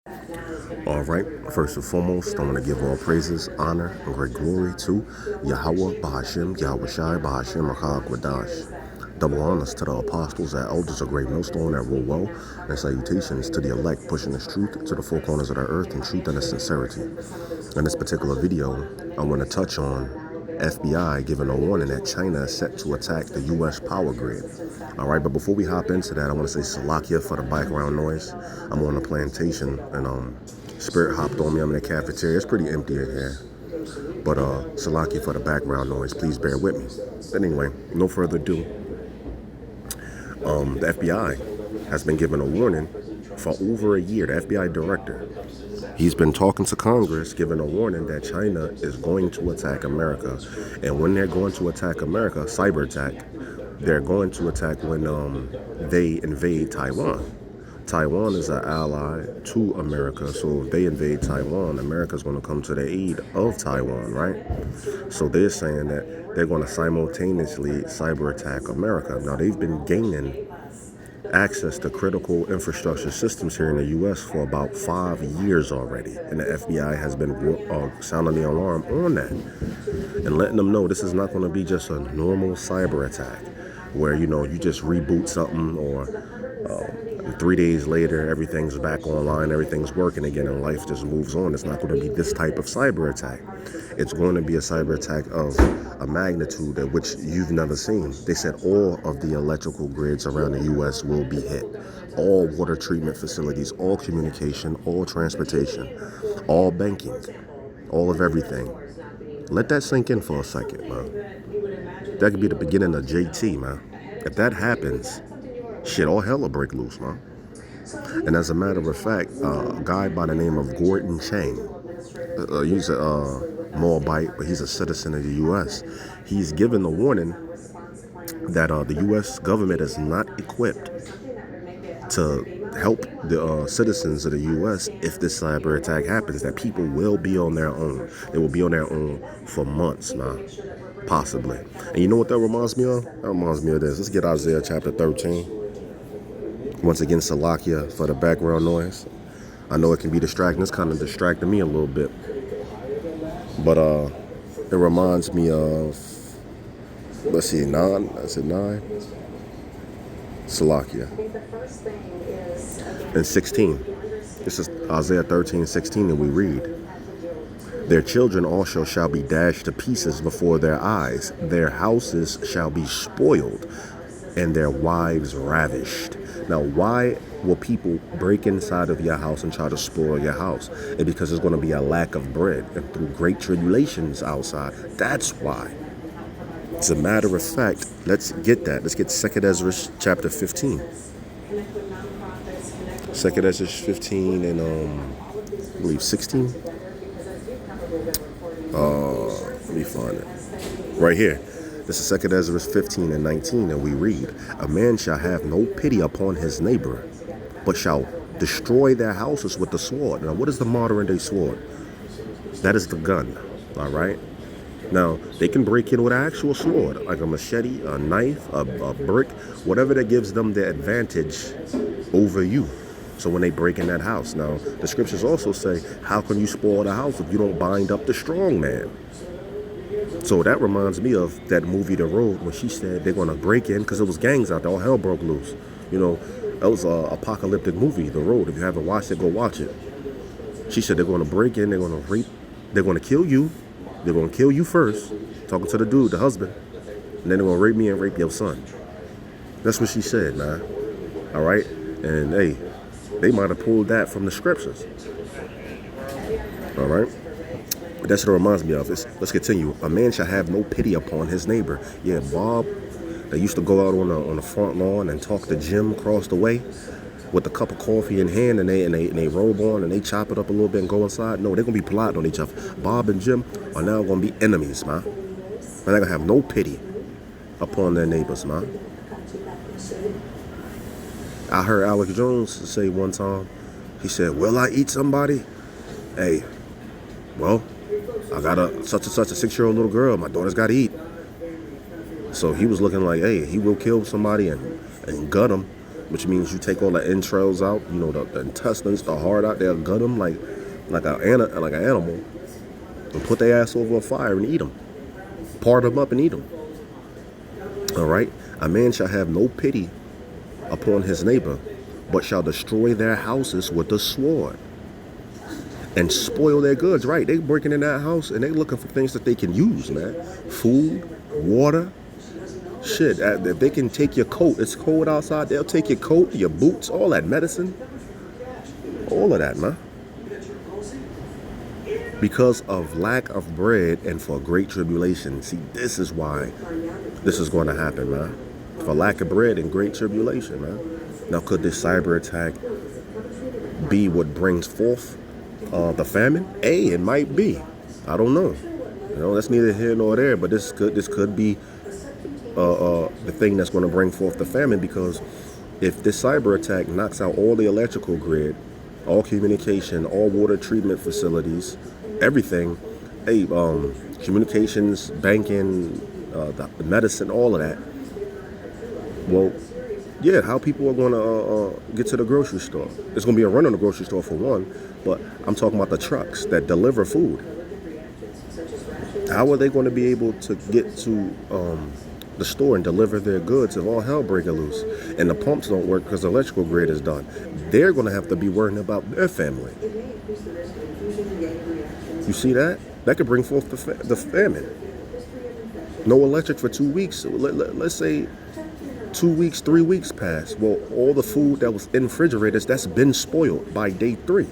All right, first and foremost, I want to give all praises, honor, and great glory to Yahweh, Bahashim, Yahweh Shai, Bahashim, Achak, Wadash. Double honors to the apostles and elders of Great Millstone that rule well, and salutations to the elect pushing this truth to the four corners of the earth in truth and in sincerity. In this particular video, I want to touch on FBI giving a warning that China is set to attack the U.S. power grid. All right, but before we hop into that, I want to say Salakia for the background noise. I'm on a plantation, and Spirit hopped on me. I'm in the cafeteria. It's pretty empty in here. But Salakia for the background noise. Please bear with me. But anyway, no further ado. The FBI has been given a warning for over a year. The FBI director, he's been talking to Congress, giving a warning that China is going to attack America. And when they're going to attack America, cyber attack, they're going to attack when they invade Taiwan. Taiwan is an ally to America, so if they invade Taiwan, America's going to come to the aid of Taiwan, right? So they're saying that they're going to simultaneously cyber attack America. Now, they've been gaining access to critical infrastructure systems here in the U.S. for about 5 years already, and the FBI has been sounding the alarm on that and letting them know this is not going to be just a normal cyber attack where, you just reboot something or 3 days later, everything's back online, everything's working again, and life just moves on. It's not going to be this type of cyber attack. It's going to be a cyber attack of a magnitude at which you've never seen. They said all of the electrical grids around the U.S. will be hit. All water treatment facilities, all communication, all transportation, all banking, all of everything. Let that sink in for a second, man. That could be the beginning of JT, man. If that happens, shit, all hell will break loose, man. And as a matter of fact, a guy by the name of Gordon Chang, he's a Moabite, but he's a citizen of the U.S. He's given the warning that the U.S. government is not equipped to help the citizens of the U.S. if this cyber attack happens, that people will be on their own. They will be on their own for months now, possibly. And you know what that reminds me of? That reminds me of this. Let's get Isaiah chapter 13. Once again, Salakia for the background noise. I know it can be distracting. It's kind of distracting me a little bit. But it reminds me of, let's see, 9. I said 9. Salakia. And 16. This is Isaiah 13:16, and we read, "Their children also shall be dashed to pieces before their eyes. Their houses shall be spoiled, and their wives ravished." Now, why will people break inside of your house and try to spoil your house? And because there's going to be a lack of bread and through great tribulations outside. That's why. As a matter of fact, let's get that. Let's get 2 Ezra chapter 15. 2 Ezra 15 and I believe 16. Let me find it. Right here. This is 2 Ezra 15 and 19, and we read, "A man shall have no pity upon his neighbor, but shall destroy their houses with the sword." Now, what is the modern day sword? That is the gun, all right? Now, they can break in with an actual sword, like a machete, a knife, a brick, whatever that gives them the advantage over you. So when they break in that house. Now, the scriptures also say, how can you spoil the house if you don't bind up the strong man? So that reminds me of that movie, The Road, when she said they're going to break in, because it was gangs out there, all hell broke loose. That was an apocalyptic movie, The Road. If you haven't watched it, go watch it. She said they're going to break in, they're going to rape, they're going to kill you. They're going to kill you first, talking to the dude, the husband, and then they're going to rape me and rape your son. That's what she said, man. All right? And, hey, they might have pulled that from the scriptures. All right? But that's what it reminds me of. Let's continue. "A man shall have no pity upon his neighbor." Yeah, Bob, they used to go out on the front lawn and talk to Jim across the way with a cup of coffee in hand, and they robe on and they chop it up a little bit and go inside. No, they're gonna be plotting on each other. Bob and Jim are now gonna be enemies, man. And they're gonna have no pity upon their neighbors, man. I heard Alex Jones say one time, he said, "Will I eat somebody? Hey, well, I got such and such a 6-year-old little girl. My daughter's got to eat." So he was looking like, hey, he will kill somebody and gut them. which means you take all the entrails out, you know, the intestines, the heart out. They'll gut them like an animal, and put their ass over a fire and eat them. Part them up and eat them. All right. A man shall have no pity upon his neighbor, but shall destroy their houses with the sword and spoil their goods. Right. They breaking in that house and they looking for things that they can use, man. Food, water. Shit, if they can take your coat, it's cold outside, they'll take your coat, your boots, all that medicine, all of that, man. Because of lack of bread and for great tribulation. See, this is why this is going to happen, man. For lack of bread and great tribulation, man. Now, could this cyber attack be what brings forth the famine? It might be. I don't know. You know, that's neither here nor there, but this could be the thing that's going to bring forth the famine, because if this cyber attack knocks out all the electrical grid, all communication, all water treatment facilities, everything, communications, banking, the medicine, all of that, well, yeah, how people are going to get to the grocery store? There's going to be a run on the grocery store for one, but I'm talking about the trucks that deliver food. How are they going to be able to get to the store and deliver their goods if all hell breaks loose and the pumps don't work because the electrical grid is done? They're going to have to be worrying about their family. You see that? That could bring forth the famine. No electric for 2 weeks. Let's say 2 weeks, 3 weeks pass. Well, all the food that was in refrigerators, that's been spoiled by day 3.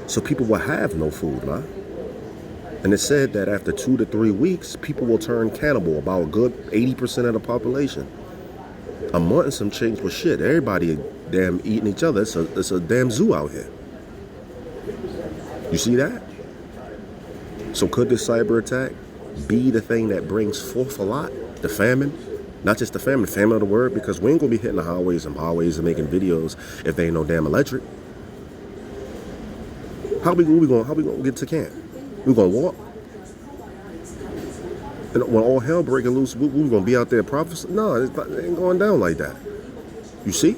So people will have no food, man. And it said that after 2 to 3 weeks, people will turn cannibal, about a good 80% of the population. A month and some change was shit. Everybody damn eating each other. It's a damn zoo out here. You see that? So could this cyber attack be the thing that brings forth a lot? The famine? Not just the famine of the word, because we ain't gonna be hitting the highways and byways and making videos if there ain't no damn electric. How we gonna get to camp? We gonna walk? And when all hell breaking loose, we gonna be out there prophesying? No, it ain't going down like that. You see?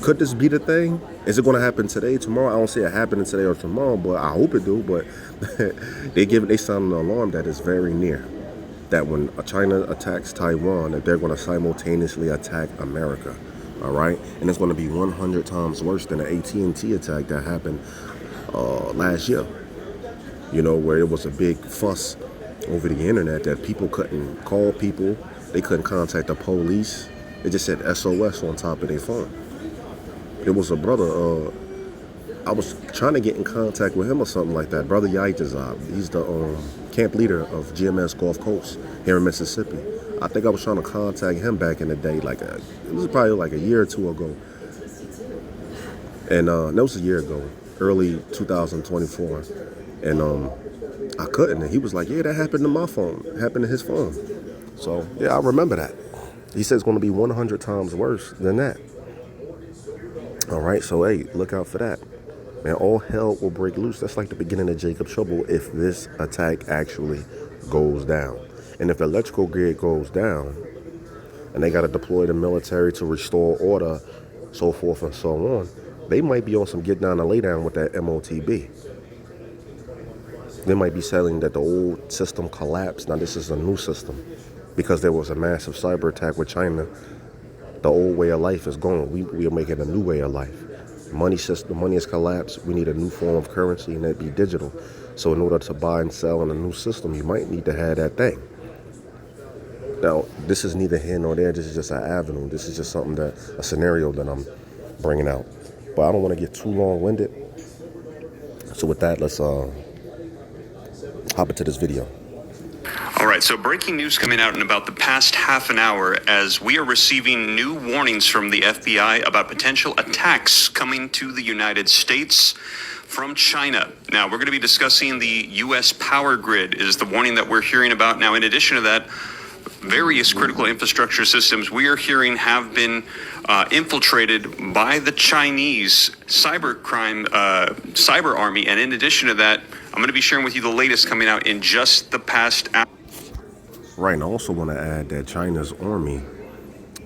Could this be the thing? Is it gonna happen today, tomorrow? I don't see it happening today or tomorrow, but I hope it do. But they sound an alarm that is very near. That when China attacks Taiwan, that they're gonna simultaneously attack America. All right, and it's gonna be 100 times worse than the AT&T attack that happened last year, you know, where it was a big fuss over the internet that people couldn't call people, they couldn't contact the police. It just said SOS on top of their phone. It was a brother, I was trying to get in contact with him or something like that, Brother Yaitazab. He's the camp leader of GMS Gulf Coast here in Mississippi. I think I was trying to contact him back in the day, it was probably like a year or two ago. And that was a year ago, early 2024. And I couldn't. And he was like, yeah, that happened to my phone. It happened to his phone. So, yeah, I remember that. He said it's going to be 100 times worse than that. All right, so, hey, look out for that. Man, all hell will break loose. That's like the beginning of Jacob's trouble if this attack actually goes down. And if the electrical grid goes down, and they got to deploy the military to restore order, so forth and so on, they might be on some get down and lay down with that MOTB. They might be saying that the old system collapsed. Now this is a new system because there was a massive cyber attack with China. The old way of life is gone. We are making a new way of life. Money has collapsed. We need a new form of currency, and that'd be digital. So in order to buy and sell in a new system, you might need to have that thing. Now, this is neither here nor there. This is just an avenue. This is just a scenario that I'm bringing out. But I don't want to get too long-winded. So with that, let's hop into this video. All right, so breaking news coming out in about the past half an hour as we are receiving new warnings from the FBI about potential attacks coming to the United States from China. Now, we're going to be discussing the U.S. power grid is the warning that we're hearing about. Now, in addition to that, various critical infrastructure systems we are hearing have been infiltrated by the Chinese cyber army. And in addition to that, I'm going to be sharing with you the latest coming out in just the past hour. Right, and I also want to add that China's army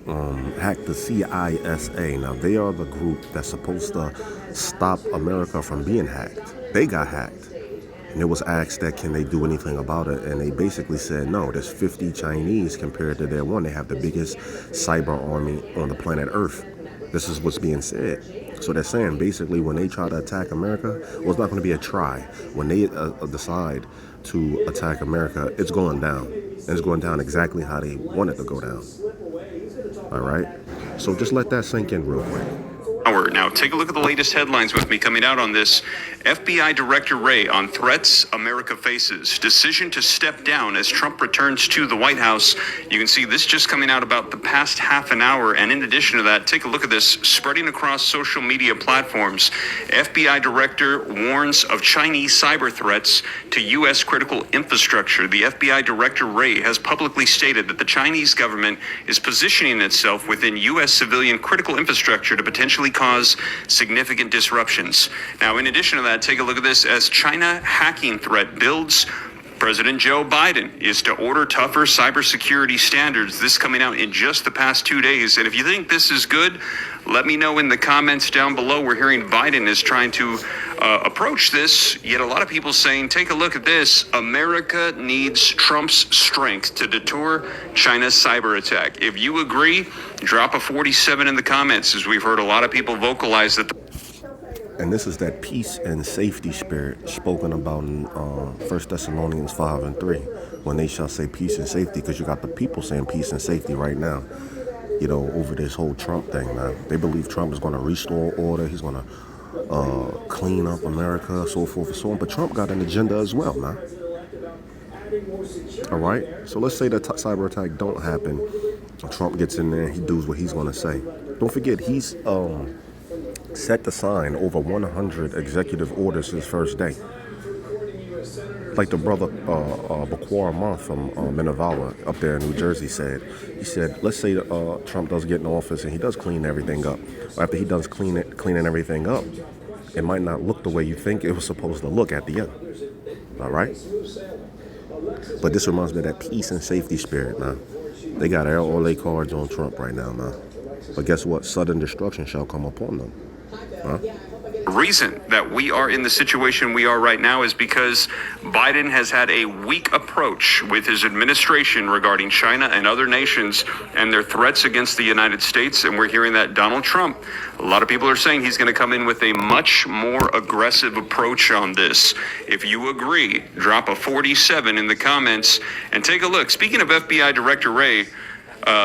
hacked the CISA. Now, they are the group that's supposed to stop America from being hacked. They got hacked. And it was asked that can they do anything about it, and they basically said no. There's 50 Chinese compared to their one. They have the biggest cyber army on the planet Earth. This is what's being said. So they're saying basically when they try to attack America, well, it's not going to be a try. When they decide to attack America, it's going down. And it's going down exactly how they want it to go down. All right? So just let that sink in real quick. Now, take a look at the latest headlines with me coming out on this. FBI Director Wray on threats America faces. Decision to step down as Trump returns to the White House. You can see this just coming out about the past half an hour. And in addition to that, take a look at this spreading across social media platforms. FBI Director warns of Chinese cyber threats to U.S. critical infrastructure. The FBI Director Wray has publicly stated that the Chinese government is positioning itself within U.S. civilian critical infrastructure to potentially cause significant disruptions. Now, in addition to that, take a look at this. As China hacking threat builds, President Joe Biden is to order tougher cybersecurity standards. This coming out in just the past 2 days. And if you think this is good, let me know in the comments down below. We're hearing Biden is trying to approach this, yet a lot of people saying, take a look at this. America needs Trump's strength to deter China's cyber attack. If you agree, drop a 47 in the comments, as we've heard a lot of people vocalize that. And this is that peace and safety spirit spoken about in 1 Thessalonians 5 and 3. When they shall say peace and safety, because you got the people saying peace and safety right now, you know, over this whole Trump thing. Now, they believe Trump is going to restore order. He's going to clean up America, so forth and so on. But Trump got an agenda as well, man. All right? So let's say that cyber attack don't happen. Trump gets in there, he does what he's going to say. Don't forget, he's set to sign over 100 executive orders his first day. Like the brother Bakwar Month from Minnevala up there in New Jersey said. He said, let's say Trump does get in office and he does clean everything up. After he does cleaning everything up, it might not look the way you think it was supposed to look at the end. All right? But this reminds me of that peace and safety spirit, man. They got all their cards on Trump right now, man. But guess what? Sudden destruction shall come upon them. Huh? The reason that we are in the situation we are right now is because Biden has had a weak approach with his administration regarding China and other nations and their threats against the United States. And we're hearing that Donald Trump, a lot of people are saying he's going to come in with a much more aggressive approach on this. If you agree, drop a 47 in the comments and take a look. Speaking of FBI Director Wray,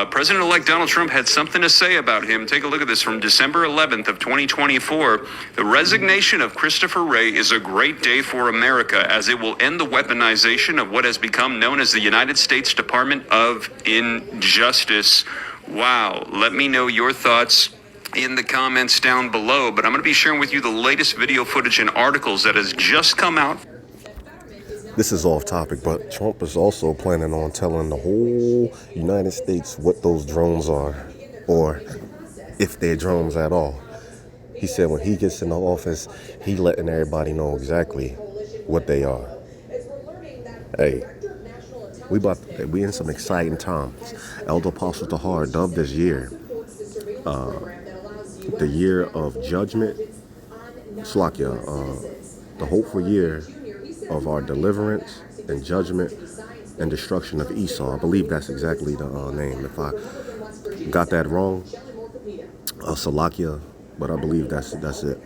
President-elect Donald Trump had something to say about him. Take a look at this from December 11th of 2024. The resignation of Christopher Wray is a great day for America, as it will end the weaponization of what has become known as the United States Department of Injustice. Wow. Let me know your thoughts in the comments down below. But I'm going to be sharing with you the latest video footage and articles that has just come out. This is off topic, but Trump is also planning on telling the whole United States what those drones are, or if they're drones at all. He said when he gets in the office, he letting everybody know exactly what they are. Hey, we in some exciting times. Elder Apostle Tahar dubbed this year the year of judgment, Slakia, the hopeful year of our deliverance and judgment and destruction of Esau. I believe that's exactly the name. If I got that wrong, Salakia, but I believe that's it.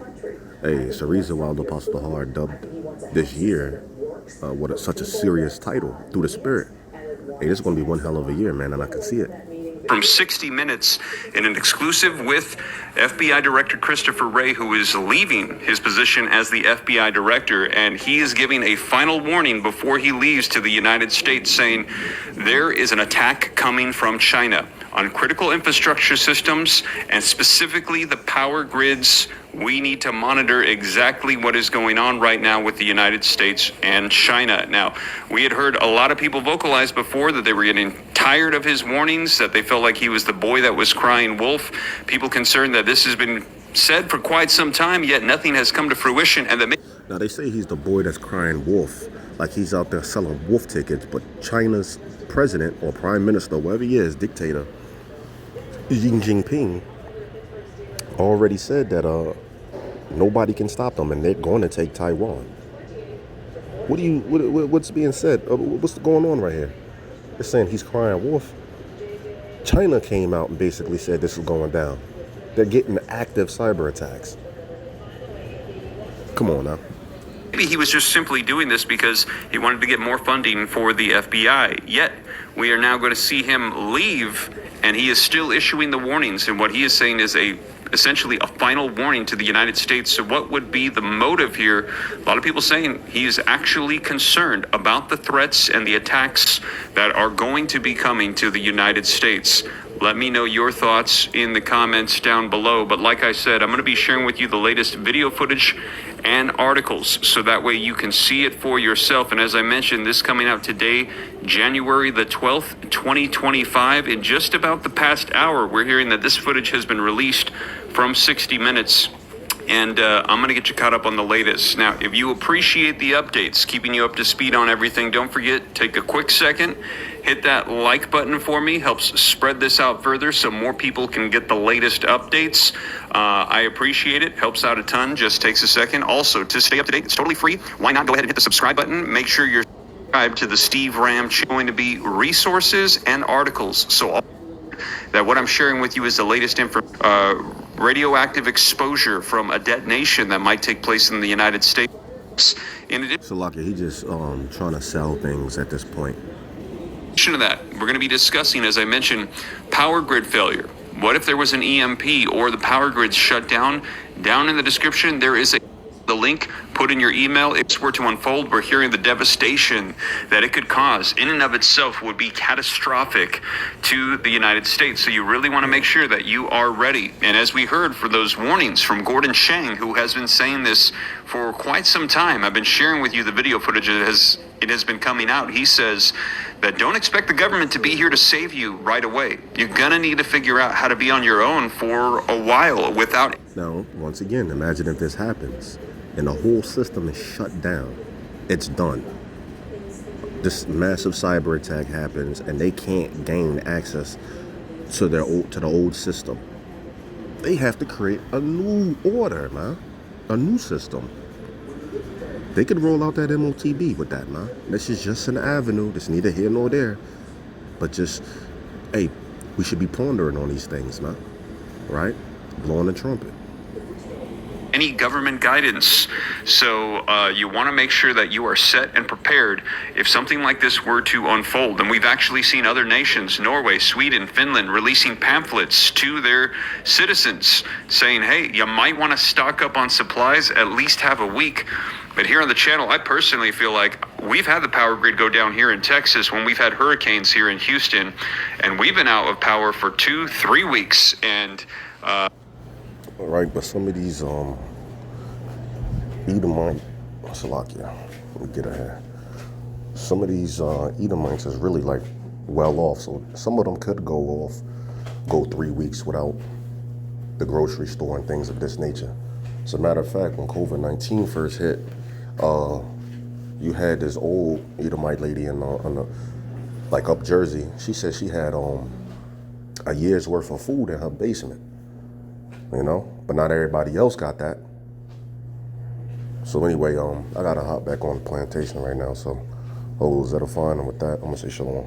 Hey, it's the reason why the Apostle Tahar dubbed this year with such a serious title, Through the Spirit. Hey, this is going to be one hell of a year, man, and I can see it. From 60 Minutes in an exclusive with FBI Director Christopher Wray, who is leaving his position as the FBI Director, and he is giving a final warning before he leaves to the United States, saying there is an attack coming from China on critical infrastructure systems and specifically the power grids. We need to monitor exactly what is going on right now with the United States and China. Now, we had heard a lot of people vocalize before that they were getting tired of his warnings, that they felt like he was the boy that was crying wolf. People concerned that this has been said for quite some time, yet nothing has come to fruition. And that now, they say he's the boy that's crying wolf, like he's out there selling wolf tickets, but China's president or prime minister, whatever he is, dictator, Xi Jinping already said that nobody can stop them, and they're going to take Taiwan. What's being said? What's going on right here? They're saying he's crying wolf. China came out and basically said this is going down. They're getting active cyber attacks. Come on now. Maybe he was just simply doing this because he wanted to get more funding for the FBI. Yet, we are now going to see him leave, and he is still issuing the warnings. And what he is saying is essentially a final warning to the United States. So what would be the motive here? A lot of people saying he is actually concerned about the threats and the attacks that are going to be coming to the United States. Let me know your thoughts in the comments down below. But like I said, I'm going to be sharing with you the latest video footage and articles, so that way you can see it for yourself. And as I mentioned, this coming out today, January the 12th, 2025. In just about the past hour, we're hearing that this footage has been released from 60 Minutes. And I'm going to get you caught up on the latest. Now, if you appreciate the updates, keeping you up to speed on everything, don't forget, take a quick second, hit that like button for me. Helps spread this out further so more people can get the latest updates. I appreciate it. Helps out a ton. Just takes a second. Also, to stay up to date, it's totally free. Why not go ahead and hit the subscribe button? Make sure you're subscribed to the Steve Ram channel. Going to be resources and articles. So that what I'm sharing with you is the latest radioactive exposure from a detonation that might take place in the United States. In addition Salaki, he just trying to sell things at this point. to that, we're going to be discussing, as I mentioned, power grid failure. What if there was an EMP or the power grid's shut down? Down in the description, there is the link. Put in your email. If this were to unfold, we're hearing the devastation that it could cause in and of itself would be catastrophic to the United States. So you really want to make sure that you are ready. And as we heard for those warnings from Gordon Chang, who has been saying this for quite some time, I've been sharing with you the video footage it has been coming out. He says that don't expect the government to be here to save you right away. You're gonna need to figure out how to be on your own for a while without. Now, once again, imagine if this happens and the whole system is shut down. It's done. This massive cyber attack happens and they can't gain access to the old system. They have to create a new order, man. A new system. They could roll out that MOTB with that, man. This is just an avenue. It's neither here nor there. But just, hey, we should be pondering on these things, man. Right? Blowing the trumpet. Any government guidance. So you want to make sure that you are set and prepared if something like this were to unfold. And we've actually seen other nations, Norway, Sweden, Finland, releasing pamphlets to their citizens saying, hey, you might want to stock up on supplies, at least have a week. But here on the channel, I personally feel like we've had the power grid go down here in Texas when we've had hurricanes here in Houston, and we've been out of power for 2-3 weeks. And right, but some of these Edomite, Salakia, let me get ahead. Some of these Edomites is really like well off, so some of them could go 3 weeks without the grocery store and things of this nature. As a matter of fact, when COVID-19 first hit, you had this old Edomite lady in like up Jersey. She said she had a year's worth of food in her basement. You know, but not everybody else got that. So anyway, I gotta hop back on the plantation right now. So, those that are fine with that, I'm gonna say shalom.